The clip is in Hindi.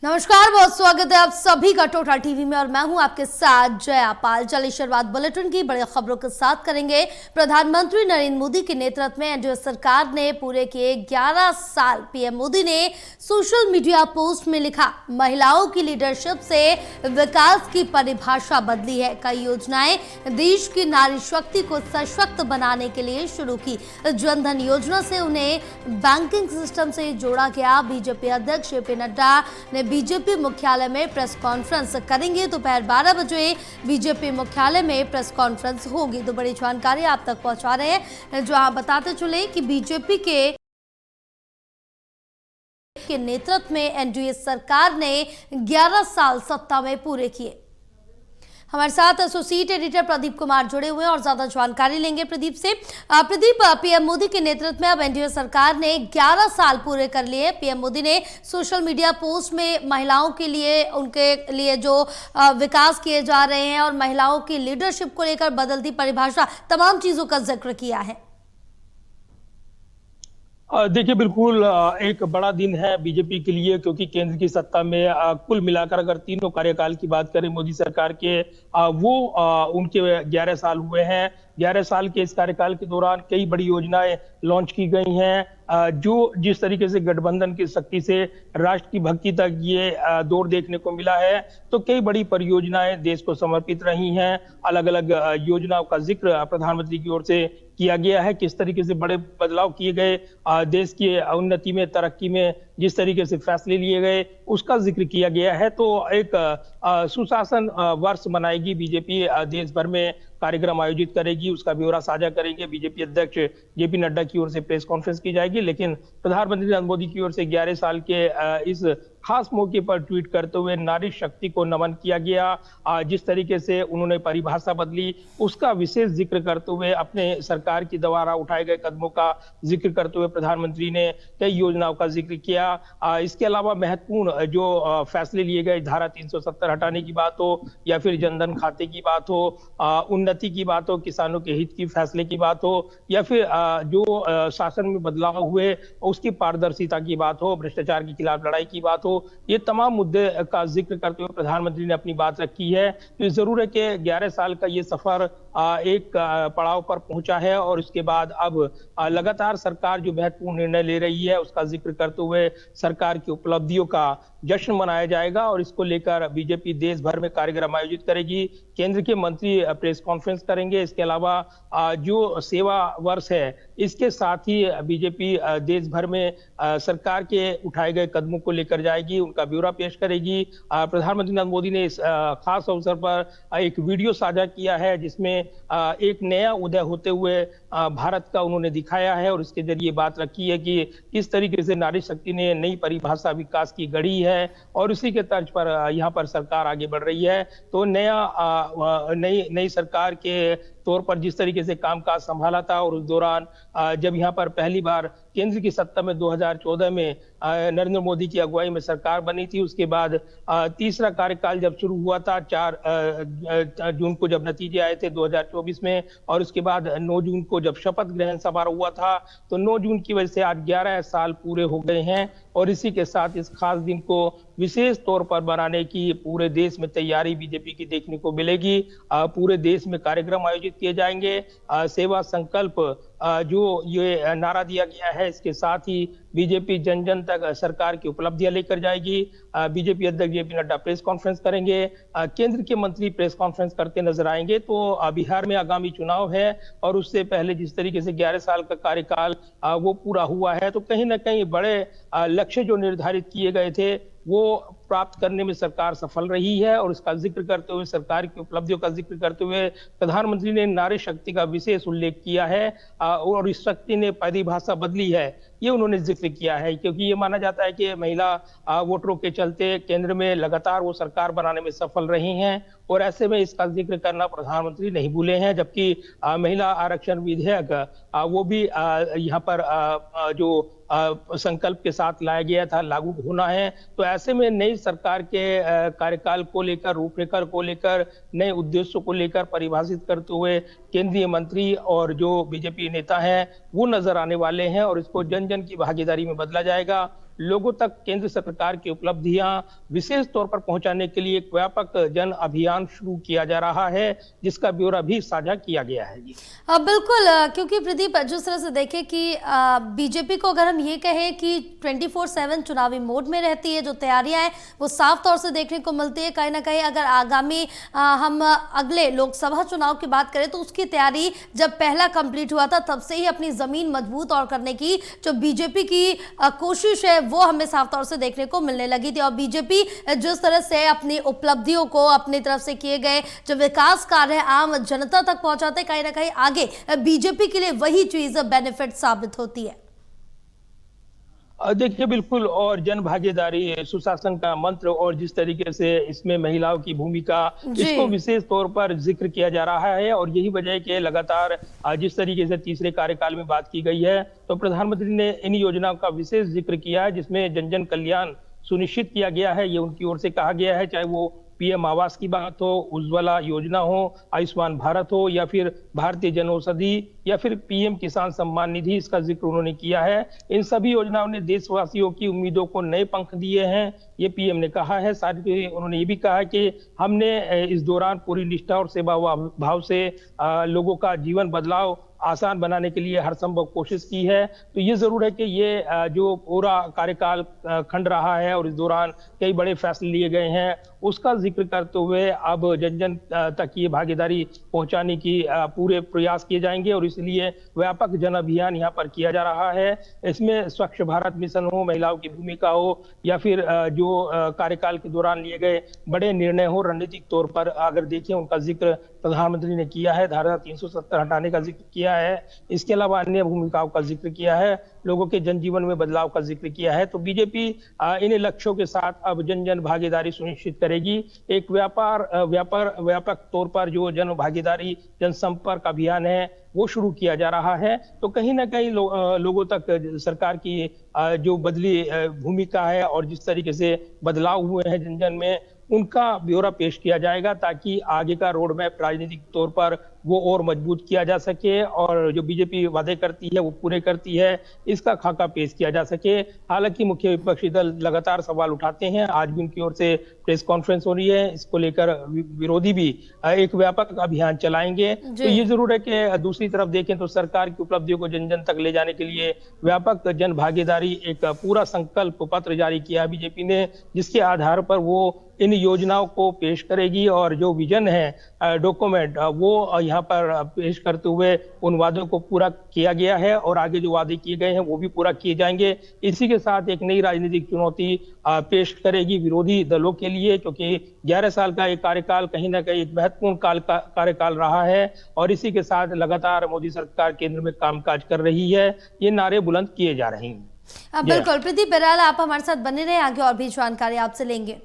नमस्कार, बहुत स्वागत है आप सभी का टोटल टीवी में और मैं हूं आपके साथ जया पाल। चलिए शुरुआत बुलेटिन की बड़ी खबरों के साथ करेंगे। प्रधानमंत्री नरेंद्र मोदी के नेतृत्व में एनडीए सरकार ने पूरे किए 11 साल। पीएम मोदी ने सोशल मीडिया पोस्ट में लिखा, महिलाओं की लीडरशिप से विकास की परिभाषा बदली है। कई योजनाएं देश की नारी शक्ति को सशक्त बनाने के लिए शुरू की। जनधन योजना से उन्हें बैंकिंग सिस्टम से जोड़ा गया। बीजेपी अध्यक्ष जेपी नड्डा ने बीजेपी मुख्यालय में प्रेस कॉन्फ्रेंस करेंगे। दोपहर 12 बजे बीजेपी मुख्यालय में प्रेस कॉन्फ्रेंस होगी। तो बड़ी जानकारी आप तक पहुंचा रहे हैं, जो आप बताते चले कि बीजेपी के नेतृत्व में एनडीए सरकार ने 11 साल सत्ता में पूरे किए। हमारे साथ एसोसिएट एडिटर प्रदीप कुमार जुड़े हुए हैं और ज्यादा जानकारी लेंगे प्रदीप से। प्रदीप, पीएम मोदी के नेतृत्व में अब एनडीए सरकार ने 11 साल पूरे कर लिए। पीएम मोदी ने सोशल मीडिया पोस्ट में महिलाओं के लिए, उनके लिए जो विकास किए जा रहे हैं और महिलाओं की लीडरशिप को लेकर बदलती परिभाषा, तमाम चीजों का जिक्र किया है। देखिए, बिल्कुल एक बड़ा दिन है बीजेपी के लिए, क्योंकि केंद्र की सत्ता में कुल मिलाकर अगर तीनों कार्यकाल की बात करें मोदी सरकार के, वो उनके 11 साल हुए हैं। 11 साल के इस कार्यकाल के दौरान कई बड़ी योजनाएं लॉन्च की गई हैं। जो जिस तरीके से गठबंधन की शक्ति से राष्ट्र की भक्ति तक ये दौर देखने को मिला है, तो कई बड़ी परियोजनाएं देश को समर्पित रही हैं। अलग अलग योजनाओं का जिक्र प्रधानमंत्री की ओर से किया गया है। किस तरीके से बड़े बदलाव किए गए, देश की उन्नति में, तरक्की में जिस तरीके से फैसले लिए गए, उसका जिक्र किया गया है। तो एक सुशासन वर्ष मनाएगी बीजेपी, देश भर में कार्यक्रम आयोजित करेगी, उसका ब्यौरा साझा करेंगे। बीजेपी अध्यक्ष जेपी नड्डा की ओर से प्रेस कॉन्फ्रेंस की जाएगी, लेकिन प्रधानमंत्री नरेंद्र मोदी की ओर से 11 साल के इस खास मौके पर ट्वीट करते हुए नारी शक्ति को नमन किया गया। जिस तरीके से उन्होंने परिभाषा बदली, उसका विशेष जिक्र करते हुए अपने सरकार की द्वारा उठाए गए कदमों का जिक्र करते हुए प्रधानमंत्री ने कई योजनाओं का जिक्र किया। इसके अलावा महत्वपूर्ण जो फैसले लिए गए, धारा 370 हटाने की बात हो या फिर जनधन खाते की बात हो, उन्नति की बात हो, किसानों के हित की फैसले की बात हो, या फिर जो शासन में बदलाव हुए उसकी पारदर्शिता की बात हो, भ्रष्टाचार के खिलाफ लड़ाई की बात हो, ये तमाम मुद्दे का जिक्र करते हुए प्रधानमंत्री ने अपनी बात रखी है। तो जरूर है कि 11 साल का ये सफर एक पड़ाव पर पहुंचा है और इसके बाद अब लगातार सरकार जो महत्वपूर्ण निर्णय ले रही है, उसका जिक्र करते हुए सरकार की उपलब्धियों का जश्न मनाया जाएगा और इसको लेकर बीजेपी देश भर में कार्यक्रम आयोजित करेगी। केंद्र के मंत्री प्रेस कॉन्फ्रेंस करेंगे। इसके अलावा जो सेवा वर्ष है, इसके साथ ही बीजेपी देश भर में सरकार के उठाए गए कदमों को लेकर जाएगी, उनका ब्यौरा पेश करेगी। प्रधानमंत्री नरेंद्र मोदी ने इस खास अवसर पर एक वीडियो साझा किया है, जिसमें एक नया उदय होते हुए भारत का उन्होंने दिखाया है और इसके जरिए बात रखी है कि किस तरीके से नारी शक्ति ने नई परिभाषा विकास की गढ़ी है और उसी के तर्ज पर यहाँ पर सरकार आगे बढ़ रही है। तो नई सरकार के तौर पर जिस तरीके से कामकाज संभाला था और उस दौरान जब यहाँ पर पहली बार केंद्र की सत्ता में 2014 में नरेंद्र मोदी की अगुवाई में सरकार बनी थी, उसके बाद तीसरा कार्यकाल जब शुरू हुआ था 4 जून को जब नतीजे आए थे 2024 में, और उसके बाद 9 जून को जब शपथ ग्रहण समारोह हुआ था, तो 9 जून की वजह से आज 11 साल पूरे हो गए हैं और इसी के साथ इस खास दिन को विशेष तौर पर बनाने की पूरे देश में तैयारी बीजेपी की देखने को मिलेगी। पूरे देश में कार्यक्रम आयोजित किए जाएंगे। सेवा संकल्प जो ये नारा दिया गया है, इसके साथ ही बीजेपी जन जन तक सरकार की उपलब्धियां लेकर जाएगी। बीजेपी अध्यक्ष जेपी नड्डा प्रेस कॉन्फ्रेंस करेंगे, केंद्र के मंत्री प्रेस कॉन्फ्रेंस करते नजर आएंगे। तो बिहार में आगामी चुनाव है और उससे पहले जिस तरीके से 11 साल का कार्यकाल वो पूरा हुआ है, तो कहीं ना कहीं बड़े लक्ष्य जो निर्धारित किए गए थे वो प्राप्त करने में सरकार सफल रही है और इसका जिक्र करते हुए, सरकार की उपलब्धियों का जिक्र करते हुए प्रधानमंत्री ने नारी शक्ति का विशेष उल्लेख किया है और इस शक्ति ने परिभाषा बदली है, ये उन्होंने जिक्र किया है। क्योंकि ये माना जाता है कि महिला वोटरों के चलते केंद्र में लगातार वो सरकार बनाने में सफल रही हैं और ऐसे में इसका जिक्र करना प्रधानमंत्री नहीं भूले हैं। जबकि महिला आरक्षण विधेयक वो भी यहाँ पर जो संकल्प के साथ लाया गया था, लागू होना है। तो ऐसे में नई सरकार के कार्यकाल को लेकर, रूपरेखा को लेकर, नए उद्देश्यों को लेकर परिभाषित करते हुए केंद्रीय मंत्री और जो बीजेपी नेता हैं वो नजर आने वाले हैं और इसको जन जन की भागीदारी में बदला जाएगा। लोगों तक केंद्र सरकार की उपलब्धियां विशेष तौर पर पहुंचाने के लिए एक व्यापक जन अभियान शुरू किया जा रहा है, जिसका ब्यौरा भी साझा किया गया है। जी बिल्कुल, क्योंकि प्रदीप जिस तरह से देखें कि बीजेपी को अगर हम ये कहें कि 24/7 चुनावी मोड में रहती है, जो तैयारियां हैं वो साफ तौर से देखने को मिलती है। कहीं ना कहीं अगर आगामी हम अगले लोकसभा चुनाव की बात करें तो उसकी तैयारी जब पहला कंप्लीट हुआ था तब से ही अपनी जमीन मजबूत और करने की जो बीजेपी की कोशिश है वो हमें साफ तौर से देखने को मिलने लगी थी। और बीजेपी जिस तरह से अपनी उपलब्धियों को अपनी तरफ से किए गए जो विकास कार्य आम जनता तक पहुंचाते, कहीं ना कहीं आगे बीजेपी के लिए वही चीज बेनिफिट साबित होती है। देखिए बिल्कुल, और जन भागीदारी सुशासन का मंत्र और जिस तरीके से इसमें महिलाओं की भूमिका, इसको विशेष तौर पर जिक्र किया जा रहा है। और यही वजह है कि लगातार जिस तरीके से तीसरे कार्यकाल में बात की गई है, तो प्रधानमंत्री ने इन योजनाओं का विशेष जिक्र किया है, जिसमें जन जन कल्याण सुनिश्चित किया गया है। ये उनकी ओर से कहा गया है, चाहे वो पीएम आवास की बात हो, उज्ज्वला योजना हो, आयुष्मान भारत हो, या फिर भारतीय जनौषधि, या फिर पीएम किसान सम्मान निधि, इसका जिक्र उन्होंने किया है। इन सभी योजनाओं ने देशवासियों की उम्मीदों को नए पंख दिए हैं, ये पीएम ने कहा है। साथ ही उन्होंने ये भी कहा कि हमने इस दौरान पूरी निष्ठा और सेवा भाव से लोगों का जीवन बदलाव आसान बनाने के लिए हर संभव कोशिश की है। तो ये जरूर है कि ये जो पूरा कार्यकाल खंड रहा है और इस दौरान कई बड़े फैसले लिए गए हैं, उसका जिक्र करते हुए अब जन जन तक ये भागीदारी पहुंचाने की पूरे प्रयास किए जाएंगे। और इसलिए व्यापक जन अभियान यहाँ पर किया जा रहा है। इसमें स्वच्छ भारत मिशन हो, महिलाओं की भूमिका हो, या फिर जो कार्यकाल के दौरान लिए गए बड़े निर्णय हो, रणनीतिक तौर पर अगर देखें उनका जिक्र प्रधानमंत्री ने किया है। धारा 370 हटाने का जिक्र किया है, इसके अलावा अन्य भूमिकाओं का जिक्र किया है, लोगों के जनजीवन में बदलाव का जिक्र किया है। तो बीजेपी इन लक्ष्यों के साथ अब जन जन भागीदारी सुनिश्चित करेगी। एक व्यापक तौर पर जो जन भागीदारी जनसंपर्क अभियान है वो शुरू किया जा रहा है। तो कहीं ना कहीं लोगों तक सरकार की जो बदली भूमिका है और जिस तरीके से बदलाव हुए हैं जन जन में, उनका ब्यौरा पेश किया जाएगा, ताकि आगे का रोड मैप राजनीतिक तौर पर वो और मजबूत किया जा सके और जो बीजेपी वादे करती है वो पूरे करती है, इसका खाका पेश किया जा सके। हालांकि मुख्य विपक्षी दल लगातार सवाल उठाते हैं, आज भी उनकी ओर से प्रेस कॉन्फ्रेंस हो रही है, इसको लेकर विरोधी भी एक व्यापक अभियान चलाएंगे। तो ये जरूर है कि दूसरी तरफ देखें तो सरकार की उपलब्धियों को जन जन तक ले जाने के लिए व्यापक जन भागीदारी एक पूरा संकल्प पत्र जारी किया बीजेपी ने, जिसके आधार पर वो इन योजनाओं को पेश करेगी और जो विजन है डॉक्यूमेंट वो यहाँ पर पेश करते हुए उन वादों को पूरा किया गया है और आगे जो वादे किए गए हैं वो भी पूरा किए जाएंगे। इसी के साथ एक नई राजनीतिक चुनौती पेश करेगी विरोधी दलों के लिए, क्योंकि 11 साल का एक कार्यकाल कहीं ना कहीं एक महत्वपूर्ण कार्यकाल रहा है और इसी के साथ लगातार मोदी सरकार केंद्र में कामकाज कर रही है, ये नारे बुलंद किए जा रहे हैं। बिल्कुल प्रदीप बहरहाल, आप हमारे साथ बने रहे, आगे और भी जानकारी आपसे लेंगे।